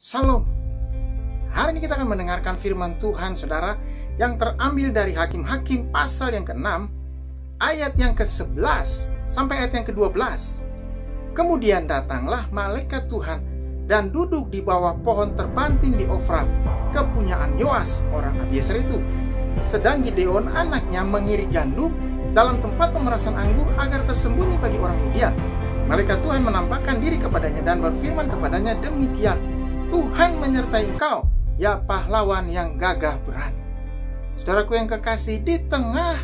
Salam. Hari ini kita akan mendengarkan firman Tuhan, saudara, yang terambil dari Hakim-Hakim pasal yang ke-6, ayat yang ke-11 sampai ayat yang ke-12. Kemudian datanglah malaikat Tuhan dan duduk di bawah pohon terbanting di Ofra, kepunyaan Yoas orang Abiezer itu. Sedang Gideon anaknya mengirik gandum dalam tempat pemerasan anggur agar tersembunyi bagi orang Midian. Malaikat Tuhan menampakkan diri kepadanya dan berfirman kepadanya demikian, Tuhan menyertai engkau, ya pahlawan yang gagah berani. Saudaraku yang kekasih, di tengah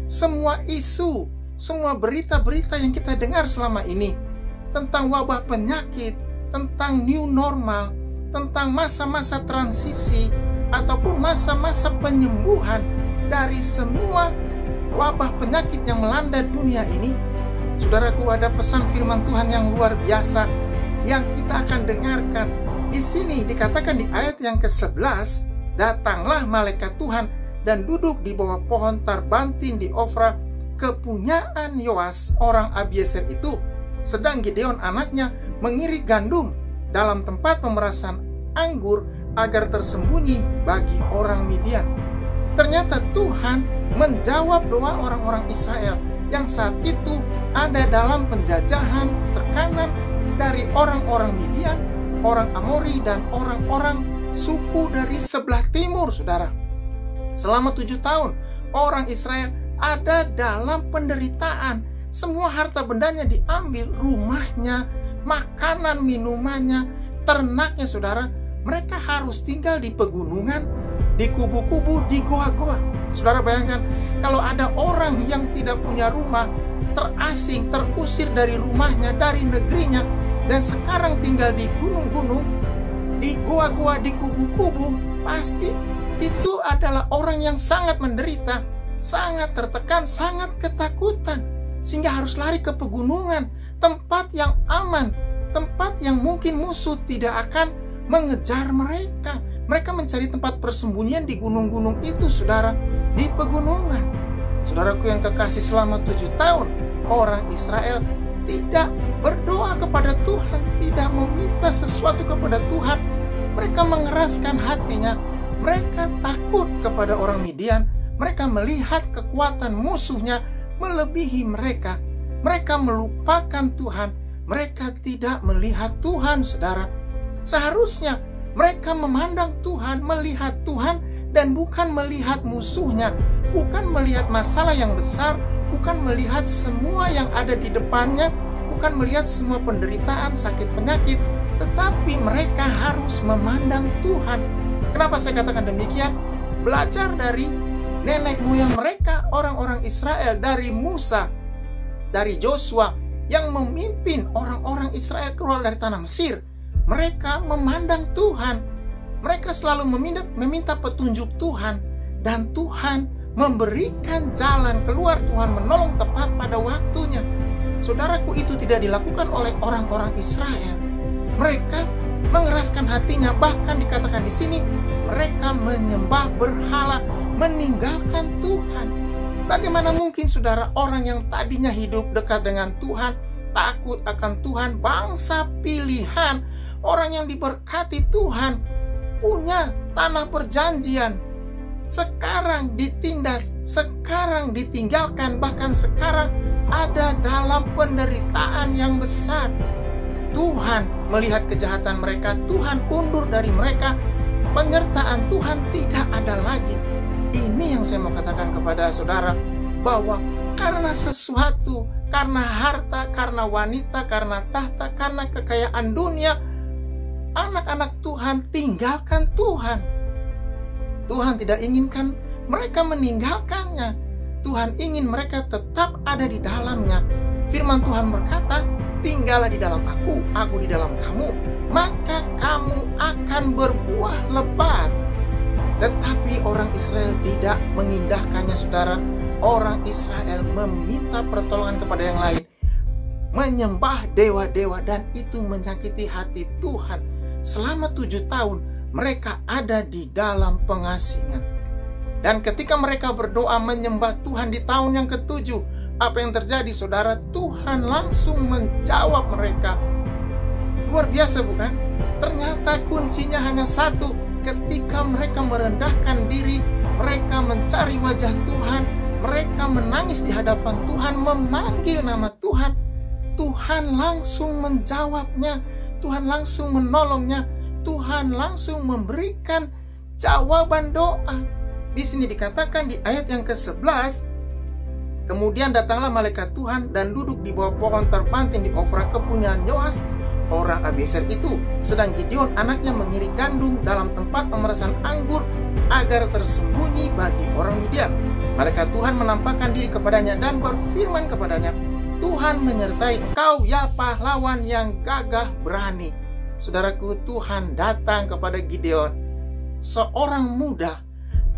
semua isu, semua berita-berita yang kita dengar selama ini tentang wabah penyakit, tentang new normal, tentang masa-masa transisi, ataupun masa-masa penyembuhan dari semua wabah penyakit yang melanda dunia ini, saudaraku, ada pesan firman Tuhan yang luar biasa yang kita akan dengarkan. Di sini dikatakan di ayat yang ke-11, datanglah malaikat Tuhan dan duduk di bawah pohon terbanting di Ofra, kepunyaan Yoas orang Abiezer itu. Sedang Gideon anaknya mengirik gandum dalam tempat pemerasan anggur agar tersembunyi bagi orang Midian. Ternyata Tuhan menjawab doa orang-orang Israel yang saat itu ada dalam penjajahan, tekanan dari orang-orang Midian, orang Amori, dan orang-orang suku dari sebelah timur, saudara. Selama 7 tahun, orang Israel ada dalam penderitaan. Semua harta bendanya diambil, rumahnya, makanan, minumannya, ternaknya, saudara. Mereka harus tinggal di pegunungan, di kubu-kubu, di goa-goa. Saudara bayangkan, kalau ada orang yang tidak punya rumah, terasing, terusir dari rumahnya, dari negerinya, dan sekarang tinggal di gunung-gunung, di goa-goa, di kubu-kubu, pasti itu adalah orang yang sangat menderita, sangat tertekan, sangat ketakutan, sehingga harus lari ke pegunungan, tempat yang aman, tempat yang mungkin musuh tidak akan mengejar mereka. Mereka mencari tempat persembunyian di gunung-gunung itu, saudara, di pegunungan. Saudaraku yang kekasih, selama 7 tahun orang Israel tidak berdoa kepada Tuhan, tidak meminta sesuatu kepada Tuhan. Mereka mengeraskan hatinya, mereka takut kepada orang Midian, mereka melihat kekuatan musuhnya melebihi mereka. Mereka melupakan Tuhan, mereka tidak melihat Tuhan, saudara. Seharusnya mereka memandang Tuhan, melihat Tuhan, dan bukan melihat musuhnya, bukan melihat masalah yang besar, bukan melihat semua yang ada di depannya, bukan melihat semua penderitaan, sakit, penyakit, tetapi mereka harus memandang Tuhan. Kenapa saya katakan demikian? Belajar dari nenek moyang mereka, orang-orang Israel, dari Musa, dari Joshua, yang memimpin orang-orang Israel keluar dari tanah Mesir. Mereka memandang Tuhan. Mereka selalu meminta petunjuk Tuhan, dan Tuhan memberikan jalan keluar. Tuhan menolong tepat pada waktunya. Saudaraku, itu tidak dilakukan oleh orang-orang Israel. Mereka mengeraskan hatinya, bahkan dikatakan di sini mereka menyembah berhala, meninggalkan Tuhan. Bagaimana mungkin, saudara, orang yang tadinya hidup dekat dengan Tuhan, takut akan Tuhan, bangsa pilihan, orang yang diberkati Tuhan, punya tanah perjanjian, sekarang ditindas, sekarang ditinggalkan, bahkan sekarang ada dalam penderitaan yang besar. Tuhan melihat kejahatan mereka, Tuhan undur dari mereka, penyertaan Tuhan tidak ada lagi. Ini yang saya mau katakan kepada saudara, bahwa karena sesuatu, karena harta, karena wanita, karena tahta, karena kekayaan dunia, anak-anak Tuhan tinggalkan Tuhan. Tuhan tidak inginkan mereka meninggalkannya. Tuhan ingin mereka tetap ada di dalamnya. Firman Tuhan berkata, tinggallah di dalam aku di dalam kamu, maka kamu akan berbuah lebat. Tetapi orang Israel tidak mengindahkannya, saudara. Orang Israel meminta pertolongan kepada yang lain, menyembah dewa-dewa, dan itu menyakiti hati Tuhan. Selama 7 tahun mereka ada di dalam pengasingan. Dan ketika mereka berdoa menyembah Tuhan di tahun yang ke-7, apa yang terjadi, saudara? Tuhan langsung menjawab mereka. Luar biasa, bukan? Ternyata kuncinya hanya satu. Ketika mereka merendahkan diri, mereka mencari wajah Tuhan, mereka menangis di hadapan Tuhan, memanggil nama Tuhan, Tuhan langsung menjawabnya, Tuhan langsung menolongnya, Tuhan langsung memberikan jawaban doa. Di sini dikatakan di ayat yang ke-11, kemudian datanglah malaikat Tuhan dan duduk di bawah pohon terpanting di Ofra kepunyaan Yoas orang Abiezer itu. Sedang Gideon anaknya mengirik gandum dalam tempat pemerasan anggur agar tersembunyi bagi orang Midian. Malaikat Tuhan menampakkan diri kepadanya dan berfirman kepadanya, Tuhan menyertai engkau ya pahlawan yang gagah berani. Saudaraku, Tuhan datang kepada Gideon, seorang muda,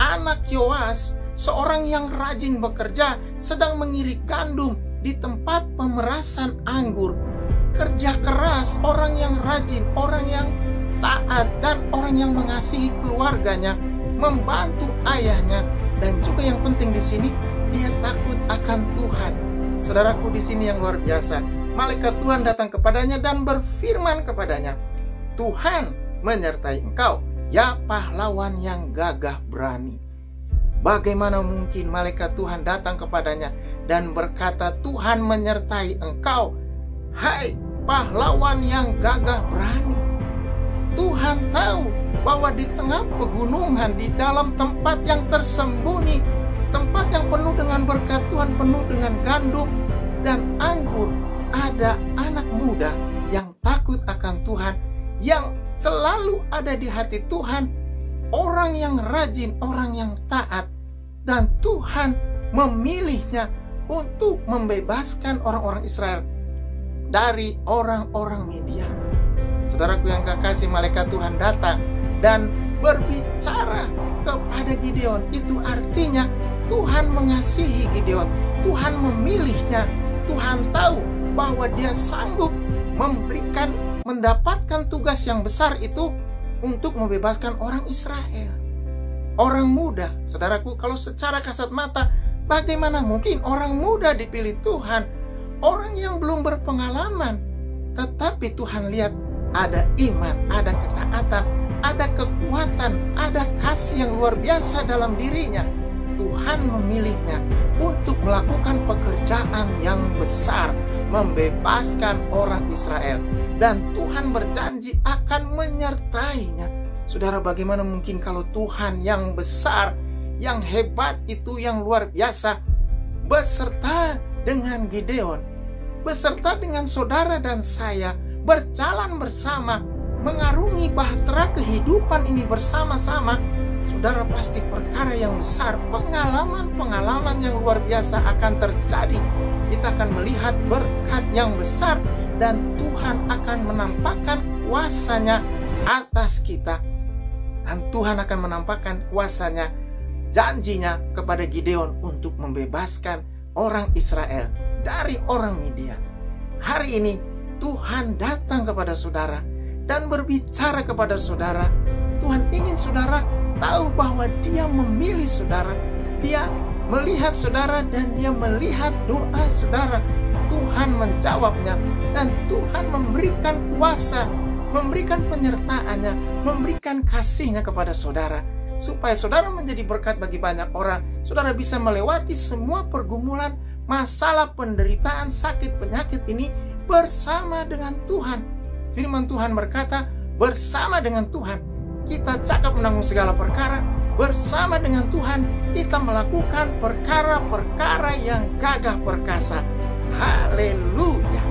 anak Yoas, seorang yang rajin bekerja, sedang mengirik gandum di tempat pemerasan anggur. Kerja keras, orang yang rajin, orang yang taat, dan orang yang mengasihi keluarganya, membantu ayahnya, dan juga yang penting di sini, dia takut akan Tuhan. Saudaraku, di sini yang luar biasa. Malaikat Tuhan datang kepadanya dan berfirman kepadanya, Tuhan menyertai engkau, ya pahlawan yang gagah berani. Bagaimana mungkin malaikat Tuhan datang kepadanya dan berkata, Tuhan menyertai engkau, hai pahlawan yang gagah berani. Tuhan tahu bahwa di tengah pegunungan, di dalam tempat yang tersembunyi, tempat yang penuh dengan berkat Tuhan, penuh dengan gandum dan anggur, ada anak muda yang takut akan Tuhan, yang selalu ada di hati Tuhan, orang yang rajin, orang yang taat, dan Tuhan memilihnya untuk membebaskan orang-orang Israel dari orang-orang Midian. Saudaraku yang kekasih, malaikat Tuhan datang dan berbicara kepada Gideon. Itu artinya Tuhan mengasihi Gideon, Tuhan memilihnya, Tuhan tahu bahwa dia sanggup mendapatkan tugas yang besar itu untuk membebaskan orang Israel. Orang muda, saudaraku, kalau secara kasat mata, bagaimana mungkin orang muda dipilih Tuhan? Orang yang belum berpengalaman. Tetapi Tuhan lihat ada iman, ada ketaatan, ada kekuatan, ada kasih yang luar biasa dalam dirinya. Tuhan memilihnya untuk melakukan pekerjaan yang besar, membebaskan orang Israel. Dan Tuhan berjanji akan menyertainya. Saudara, bagaimana mungkin kalau Tuhan yang besar, yang hebat itu, yang luar biasa, beserta dengan Gideon, beserta dengan saudara dan saya, berjalan bersama, mengarungi bahtera kehidupan ini bersama-sama. Saudara, pasti perkara yang besar, pengalaman-pengalaman yang luar biasa akan terjadi. Kita akan melihat berkat yang besar dan Tuhan akan menampakkan kuasa-Nya atas kita. Dan Tuhan akan menampakkan kuasa-Nya, janjinya kepada Gideon untuk membebaskan orang Israel dari orang Midian. Hari ini Tuhan datang kepada saudara dan berbicara kepada saudara. Tuhan ingin saudara tahu bahwa Dia memilih saudara, Dia melihat saudara, dan Dia melihat doa saudara. Tuhan menjawabnya, dan Tuhan memberikan kuasa, memberikan penyertaan-Nya, memberikan kasih-Nya kepada saudara, supaya saudara menjadi berkat bagi banyak orang. Saudara bisa melewati semua pergumulan, masalah, penderitaan, sakit, penyakit ini bersama dengan Tuhan. Firman Tuhan berkata, bersama dengan Tuhan kita cakap menanggung segala perkara. Bersama dengan Tuhan kita melakukan perkara-perkara yang gagah perkasa. Haleluya.